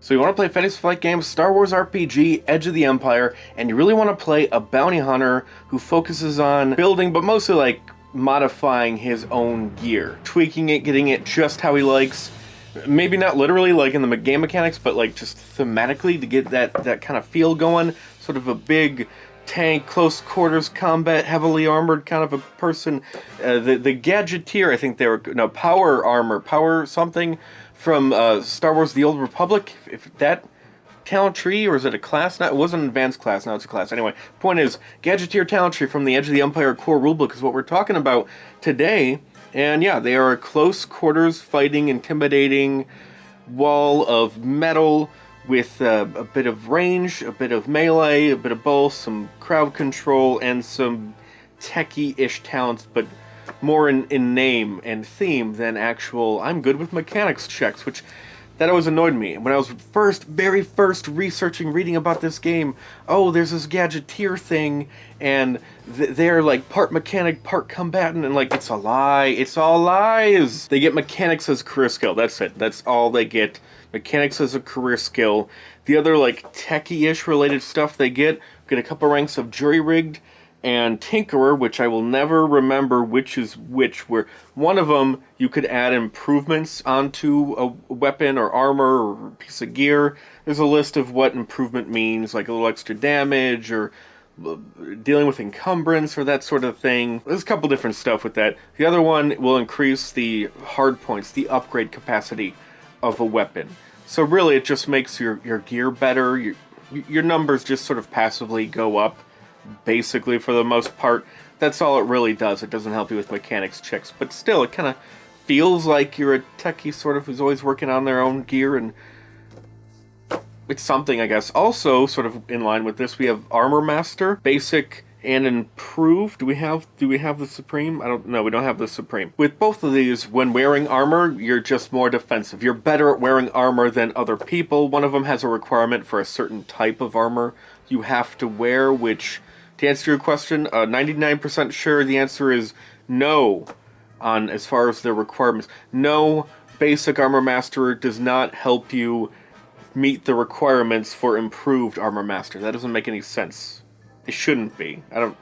So you want to play Fantasy Flight Games, Star Wars RPG, Edge of the Empire, and you really want to play a bounty hunter who focuses on building, but mostly like modifying his own gear, tweaking it, getting it just how he likes. Maybe not literally like in the game mechanics, but like just thematically to get that kind of feel going. Sort of a big tank, close quarters combat, heavily armored kind of a person. The Gadgeteer, I think they were, no, power armor, power something from Star Wars The Old Republic. If that talent tree, or is it a class? No, it wasn't an advanced class, now it's a class. Anyway, point is, Gadgeteer talent tree from the Edge of the Empire Core Rulebook is what we're talking about today. And yeah, they are a close quarters fighting, intimidating wall of metal with a bit of range, a bit of melee, a bit of both, some crowd control, and some techie-ish talents, but more in name and theme than actual, I'm good with mechanics checks, which that always annoyed me. When I was very first researching, reading about this game, oh, there's this Gadgeteer thing, and they're like part mechanic, part combatant, and like, it's a lie. It's all lies. They get mechanics as career skill. That's it. That's all they get. Mechanics as a career skill. The other like techie-ish related stuff they get a couple ranks of jury-rigged and Tinkerer, which I will never remember which is which, where one of them you could add improvements onto a weapon or armor or piece of gear. There's a list of what improvement means, like a little extra damage or dealing with encumbrance or that sort of thing. There's a couple different stuff with that. The other one will increase the hard points, the upgrade capacity of a weapon. So really it just makes your gear better. Your numbers just sort of passively go up. Basically, for the most part, that's all it really does. It doesn't help you with mechanics checks, but still, it kind of feels like you're a techie sort of who's always working on their own gear, and it's something, I guess. Also, sort of in line with this, we have Armor Master, basic and improved. Do we have the Supreme? I don't know. We don't have the Supreme. With both of these, when wearing armor, you're just more defensive. You're better at wearing armor than other people. One of them has a requirement for a certain type of armor you have to wear, which, to answer your question, 99% sure the answer is no on as far as the requirements. No, basic Armor Master does not help you meet the requirements for improved Armor Master. That doesn't make any sense. It shouldn't be. I don't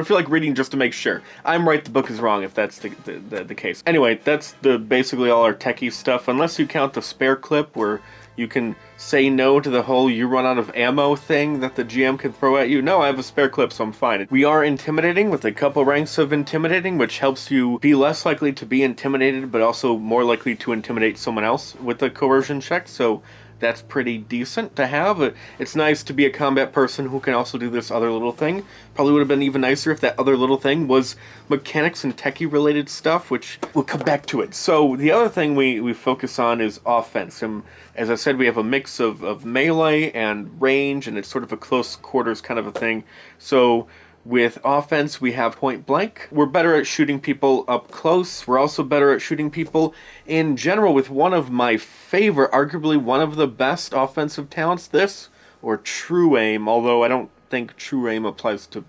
feel like reading just to make sure. I'm right, the book is wrong if that's the case. Anyway, that's basically all our techie stuff, unless you count the spare clip where you can say no to the whole you run out of ammo thing that the GM can throw at you. No, I have a spare clip, so I'm fine. We are intimidating with a couple ranks of intimidating, which helps you be less likely to be intimidated, but also more likely to intimidate someone else with a coercion check, so that's pretty decent to have. It's nice to be a combat person who can also do this other little thing. Probably would have been even nicer if that other little thing was mechanics and techie related stuff, which we'll come back to it. So the other thing we focus on is offense. And as I said, we have a mix of melee and range, and it's sort of a close quarters kind of a thing. So with offense, we have point blank. We're better at shooting people up close. We're also better at shooting people in general with one of my favorite, arguably one of the best offensive talents, this, or true aim, although I don't think true aim applies to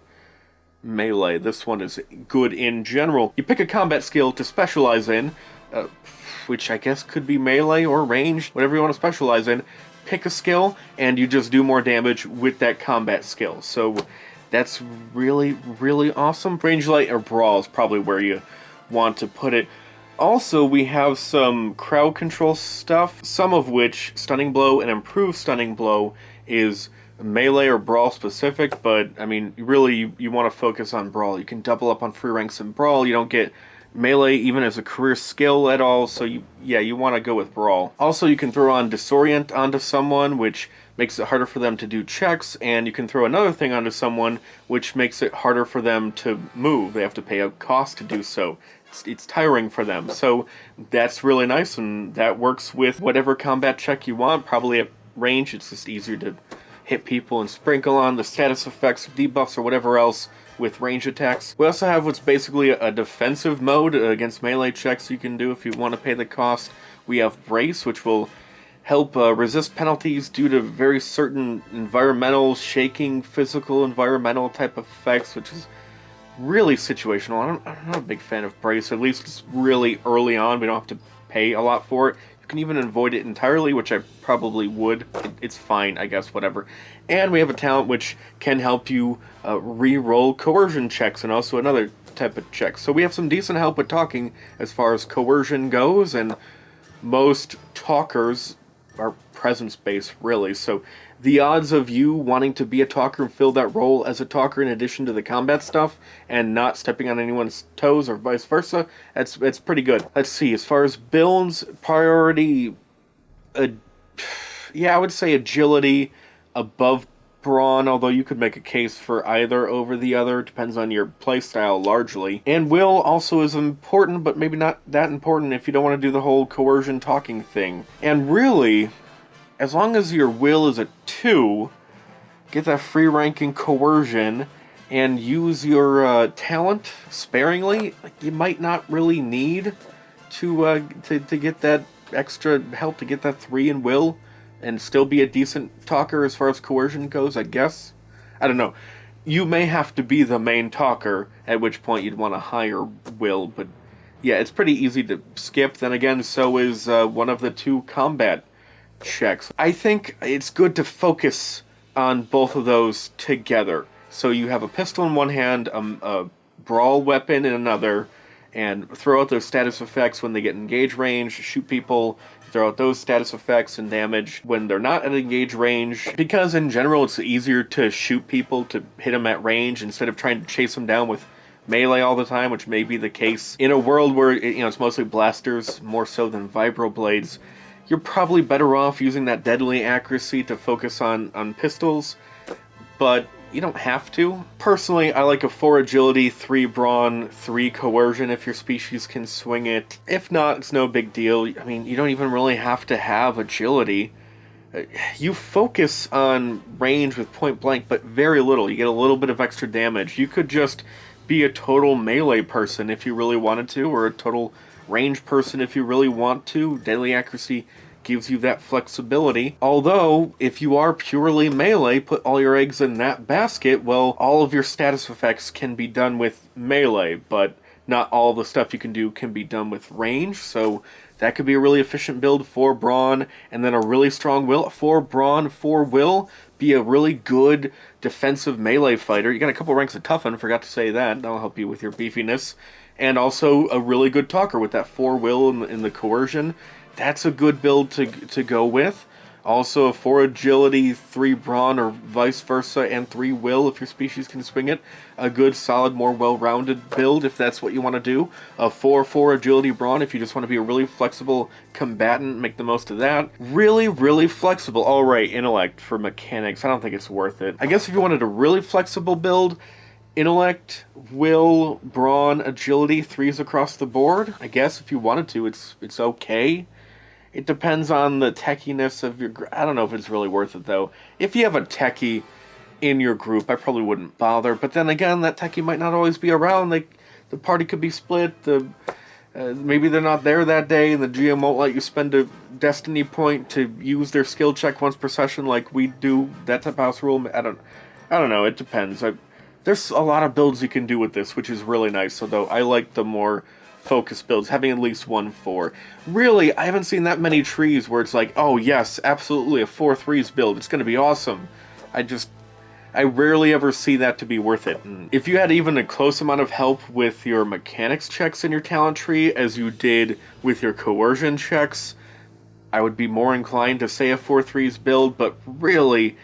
melee. This one is good in general. You pick a combat skill to specialize in, which I guess could be melee or ranged, whatever you want to specialize in. Pick a skill, and you just do more damage with that combat skill. So that's really, really awesome. Range light or brawl is probably where you want to put it. Also, we have some crowd control stuff, some of which, Stunning Blow and Improved Stunning Blow, is melee or brawl specific, but, I mean, really, you want to focus on brawl. You can double up on free ranks in brawl. You don't get melee even as a career skill at all, so you want to go with brawl. Also, you can throw on Disorient onto someone, which makes it harder for them to do checks, and you can throw another thing onto someone, which makes it harder for them to move. They have to pay a cost to do so. It's tiring for them. So that's really nice, and that works with whatever combat check you want. Probably at range, it's just easier to hit people and sprinkle on the status effects, debuffs, or whatever else with range attacks. We also have what's basically a defensive mode against melee checks you can do if you want to pay the cost. We have Brace, which will help resist penalties due to very certain environmental, shaking, physical, environmental type effects, which is really situational. I'm not a big fan of Brace, at least it's really early on. We don't have to pay a lot for it. You can even avoid it entirely, which I probably would. It's fine, I guess, whatever. And we have a talent which can help you re-roll coercion checks and also another type of checks. So we have some decent help with talking as far as coercion goes, and most talkers are presence-based, really. So the odds of you wanting to be a talker and fill that role as a talker in addition to the combat stuff and not stepping on anyone's toes or vice versa, it's pretty good. Let's see, as far as builds, priority, yeah, I would say agility above brawn, although you could make a case for either over the other. Depends on your playstyle largely. And will also is important, but maybe not that important if you don't want to do the whole coercion talking thing. And really, as long as your will is a 2, get that free rank in coercion and use your talent sparingly. Like, you might not really need to get that extra help to get that 3 in will and still be a decent talker as far as coercion goes, I guess. I don't know. You may have to be the main talker, at which point you'd want a higher will, but yeah, it's pretty easy to skip. Then again, so is one of the 2 combat checks. I think it's good to focus on both of those together. So you have a pistol in one hand, a brawl weapon in another, and throw out those status effects when they get engage range, shoot people, throw out those status effects and damage when they're not at engage range, because in general it's easier to shoot people, to hit them at range, instead of trying to chase them down with melee all the time, which may be the case in a world where it's mostly blasters more so than vibroblades. You're probably better off using that deadly accuracy to focus on pistols, but you don't have to. Personally, I like a 4 agility, 3 brawn, 3 coercion if your species can swing it. If not, it's no big deal. I mean, you don't even really have to have agility. You focus on range with point blank, but very little. You get a little bit of extra damage. You could just be a total melee person if you really wanted to, or a total range person if you really want to. Deadly accuracy gives you that flexibility. Although, if you are purely melee, put all your eggs in that basket, well, all of your status effects can be done with melee, but not all the stuff you can do can be done with range, so that could be a really efficient build for brawn, and then a really strong will. 4 brawn, 4 will, be a really good defensive melee fighter. You got a couple ranks of toughen, forgot to say that. That'll help you with your beefiness. And also a really good talker with that 4 will in the coercion. That's a good build to go with. Also, a 4 agility, 3 brawn, or vice versa, and 3 will if your species can swing it. A good, solid, more well-rounded build if that's what you want to do. A 4 agility brawn if you just want to be a really flexible combatant, make the most of that. Really, really flexible. Alright, intellect for mechanics. I don't think it's worth it. I guess if you wanted a really flexible build, intellect, will, brawn, agility, 3s across the board. I guess if you wanted to, it's okay. It depends on the techiness of your group. I don't know if it's really worth it, though. If you have a techie in your group, I probably wouldn't bother. But then again, that techie might not always be around. The party could be split. Maybe they're not there that day, and the GM won't let you spend a destiny point to use their skill check once per session like we do. That type of house rule. I don't know. It depends. There's a lot of builds you can do with this, which is really nice. Although I like the more focus builds, having at least 1 4. Really, I haven't seen that many trees where it's like, oh yes, absolutely a 4/3s build, it's going to be awesome. I rarely ever see that to be worth it. And if you had even a close amount of help with your mechanics checks in your talent tree as you did with your coercion checks, I would be more inclined to say a 4/3s build, but really,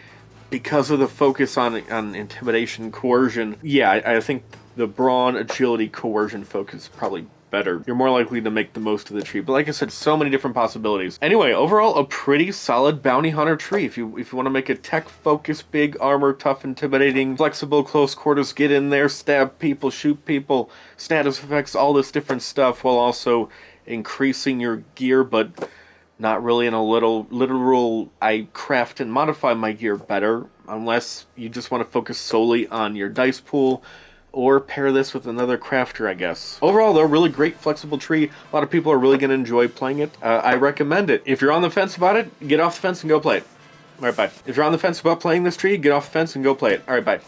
because of the focus on intimidation, coercion, yeah, I think the brawn, agility, coercion focus is probably better. You're more likely to make the most of the tree. But like I said, so many different possibilities. Anyway, overall, a pretty solid bounty hunter tree. If you want to make a tech-focused, big armor, tough, intimidating, flexible, close quarters, get in there, stab people, shoot people, status effects, all this different stuff, while also increasing your gear, but not really in a literal, I craft and modify my gear better, unless you just want to focus solely on your dice pool, or pair this with another crafter, I guess. Overall, though, really great flexible tree. A lot of people are really going to enjoy playing it. I recommend it. If you're on the fence about it, get off the fence and go play it. Alright, bye. If you're on the fence about playing this tree, get off the fence and go play it. Alright, bye.